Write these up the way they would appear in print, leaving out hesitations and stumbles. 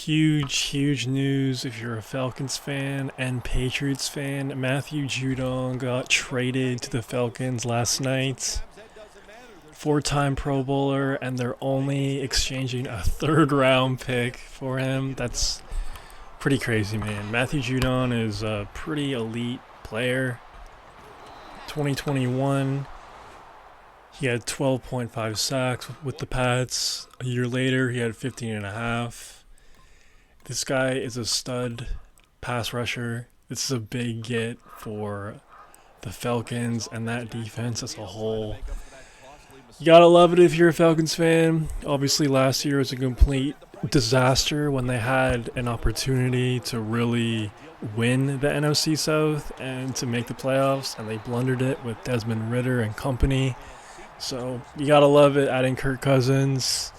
Huge news if you're a Falcons fan and Patriots fan. Matthew Judon got traded to the Falcons last night. Four-time Pro Bowler, and they're only exchanging a third-round pick for him. That's pretty crazy, man. Matthew Judon is a pretty elite player. 2021, he had 12.5 sacks with the Pats. A year later, he had 15 and a half. This guy is a stud pass rusher. This is a big get for the Falcons and that defense as a whole. You gotta love it if you're a Falcons fan. Obviously, last year was a complete disaster when they had an opportunity to really win the NFC South and to make the playoffs, and they blundered it with Desmond Ridder and company. So you gotta love it adding Kirk Cousins.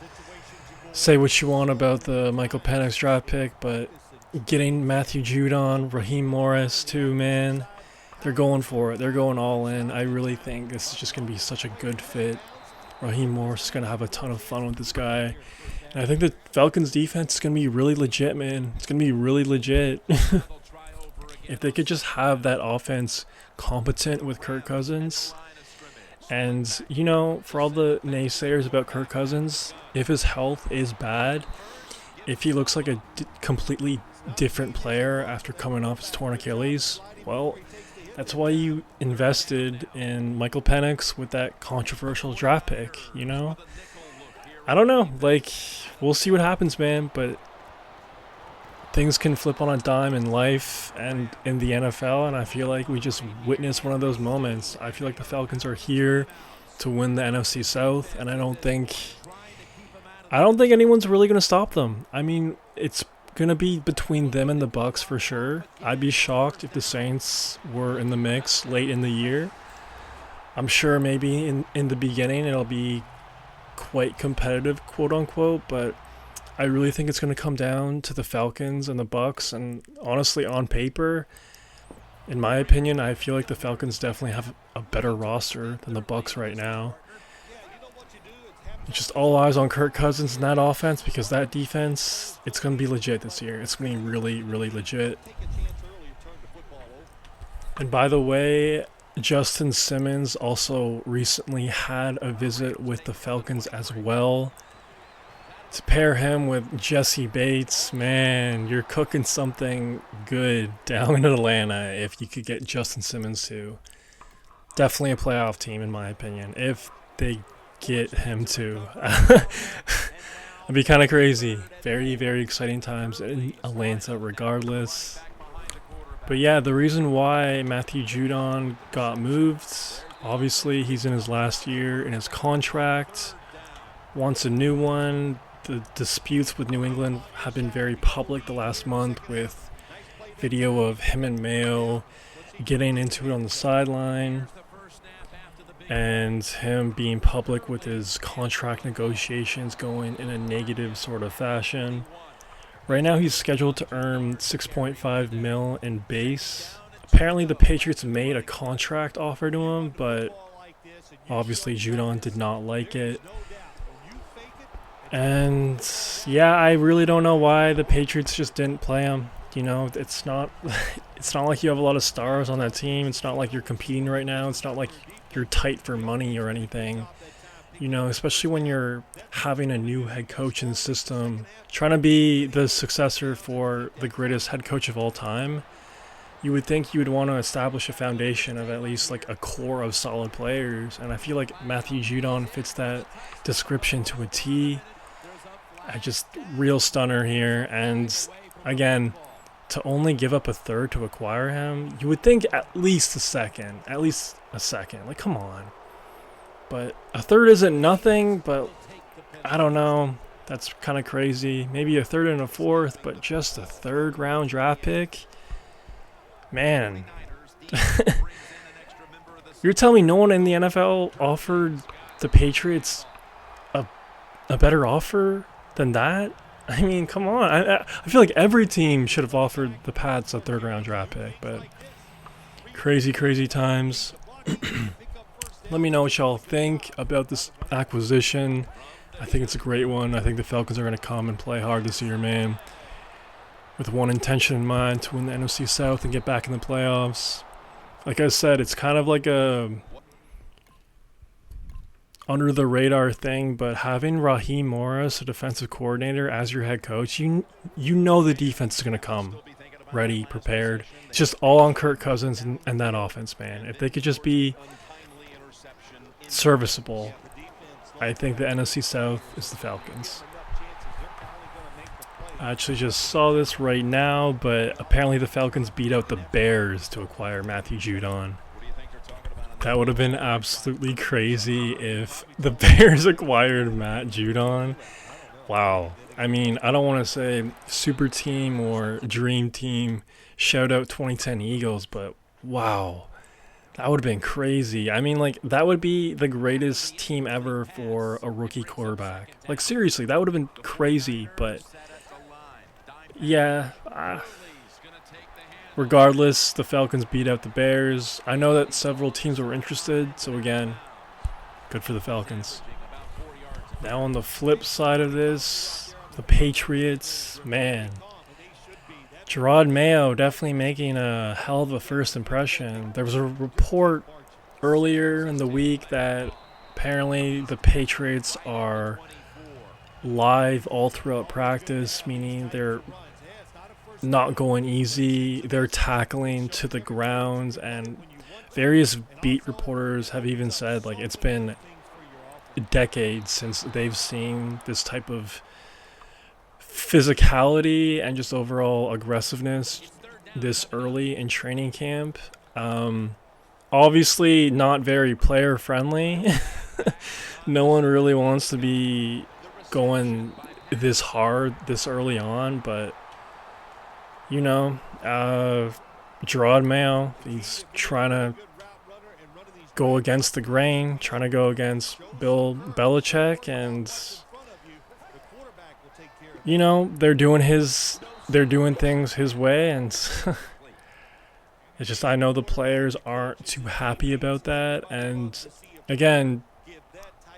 Say what you want about the Michael Penix draft pick, but getting Matthew Judon, Raheem Morris too, man, they're going for it. They're going all in. I really think this is just going to be such a good fit. Raheem Morris is going to have a ton of fun with this guy. And I think the Falcons defense is going to be really legit, man. It's going to be really legit. If they could just have that offense competent with Kirk Cousins. And, you know, for all the naysayers about Kirk Cousins, if his health is bad, if he looks like a completely different player after coming off his torn Achilles, well, that's why you invested in Michael Penix with that controversial draft pick, you know? I don't know. Like, we'll see what happens, man, but things can flip on a dime in life and in the NFL, and I feel like we just witnessed one of those moments. I feel like the Falcons are here to win the NFC South, and I don't think anyone's really going to stop them. I mean, it's going to be between them and the Bucs for sure. I'd be shocked if the Saints were in the mix late in the year. I'm sure maybe in the beginning it'll be quite competitive, quote unquote, but I really think it's going to come down to the Falcons and the Bucs, and honestly, on paper, in my opinion, I feel like the Falcons definitely have a better roster than the Bucs right now. Just all eyes on Kirk Cousins in that offense, because that defense, it's going to be legit this year. It's going to be really legit. And by the way, Justin Simmons also recently had a visit with the Falcons as well. To pair him with Jesse Bates, man, you're cooking something good down in Atlanta if you could get Justin Simmons too. Definitely a playoff team in my opinion, if they get him too. It'd be kind of crazy. Very exciting times in Atlanta regardless. But yeah, the reason why Matthew Judon got moved, obviously he's in his last year in his contract, wants a new one. The disputes with New England have been very public the last month, with video of him and Mayo getting into it on the sideline and him being public with his contract negotiations going in a negative sort of fashion. Right now he's scheduled to earn $6.5 million in base. Apparently the Patriots made a contract offer to him, but obviously Judon did not like it. And yeah, I really don't know why the Patriots just didn't play him. You know, it's not like you have a lot of stars on that team. It's not like you're competing right now. It's not like you're tight for money or anything. You know, especially when you're having a new head coach in the system, trying to be the successor for the greatest head coach of all time. You would think you would want to establish a foundation of at least like a core of solid players. And I feel like Matthew Judon fits that description to a T. Just real stunner here. And again, to only give up a third to acquire him, you would think at least a second. Like, come on. But a third isn't nothing, but I don't know. That's kind of crazy. Maybe a third and a fourth, but just a third round draft pick? Man. You're telling me no one in the NFL offered the Patriots a better offer than that? I mean, come on. I feel like every team should have offered the Pats a third round draft pick, but crazy times. Let me know what y'all think about this acquisition. I think it's a great one. I think the Falcons are going to come and play hard this year, man. with one intention in mind, to win the NFC South and get back in the playoffs. Like I said, it's kind of like a under the radar thing, but having Raheem Morris, a defensive coordinator, as your head coach, you know the defense is going to come ready, prepared. It's just all on Kirk Cousins and that offense, man. If they could just be serviceable, I think the NFC South is the Falcons. I actually just saw this right now, but apparently the Falcons beat out the Bears to acquire Matthew Judon. That would have been absolutely crazy if the Bears acquired Matt Judon. Wow. I mean, I don't want to say super team or dream team, shout out 2010 Eagles, but wow. That would have been crazy. I mean, like, that would be the greatest team ever for a rookie quarterback. Like, seriously, that would have been crazy, but yeah. Regardless, the Falcons beat out the Bears. I know that several teams were interested, so again, good for the Falcons. Now on the flip side of this, the Patriots, man. Gerard Mayo definitely making a hell of a first impression. There was a report earlier in the week that apparently the Patriots are live all throughout practice, meaning they're not going easy. They're tackling to the ground, and various beat reporters have even said like it's been decades since they've seen this type of physicality and just overall aggressiveness this early in training camp. Obviously not very player friendly. No one really wants to be going this hard this early on, but you know, Gerard Mayo, he's trying to go against the grain, trying to go against Bill Belichick, and you know, they're doing things his way, and it's just I know the players aren't too happy about that. And again,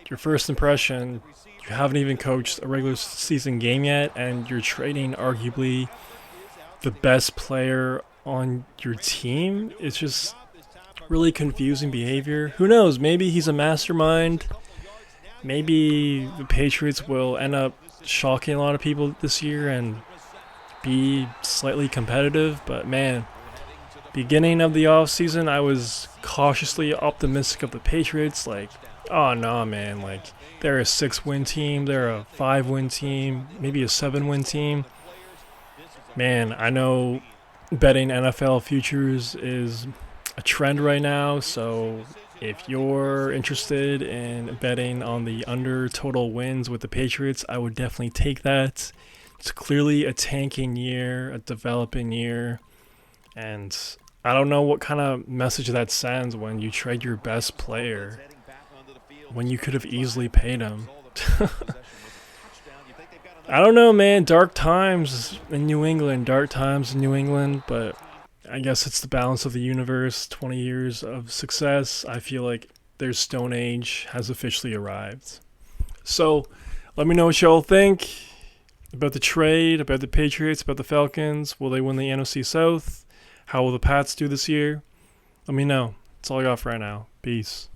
your first impression, you haven't even coached a regular season game yet, and you're trading arguably the best player on your team. It's just really confusing behavior. Who knows? Maybe he's a mastermind. Maybe the Patriots will end up shocking a lot of people this year and be slightly competitive. But man, beginning of the offseason, I was cautiously optimistic of the Patriots. Like, oh no, man, like they're a 6-win team, they're a 5-win team, maybe a 7-win team. Man, I know betting NFL futures is a trend right now, so if you're interested in betting on the under total wins with the Patriots, I would definitely take that. It's clearly a tanking year, a developing year, and I don't know what kind of message that sends when you trade your best player when you could have easily paid him. I don't know, man. Dark times in New England, but I guess it's the balance of the universe. 20 years of success. I feel like their Stone Age has officially arrived. So let me know what y'all think about the trade, about the Patriots, about the Falcons. Will they win the NFC South? How will the Pats do this year? Let me know. That's all I got for right now. Peace.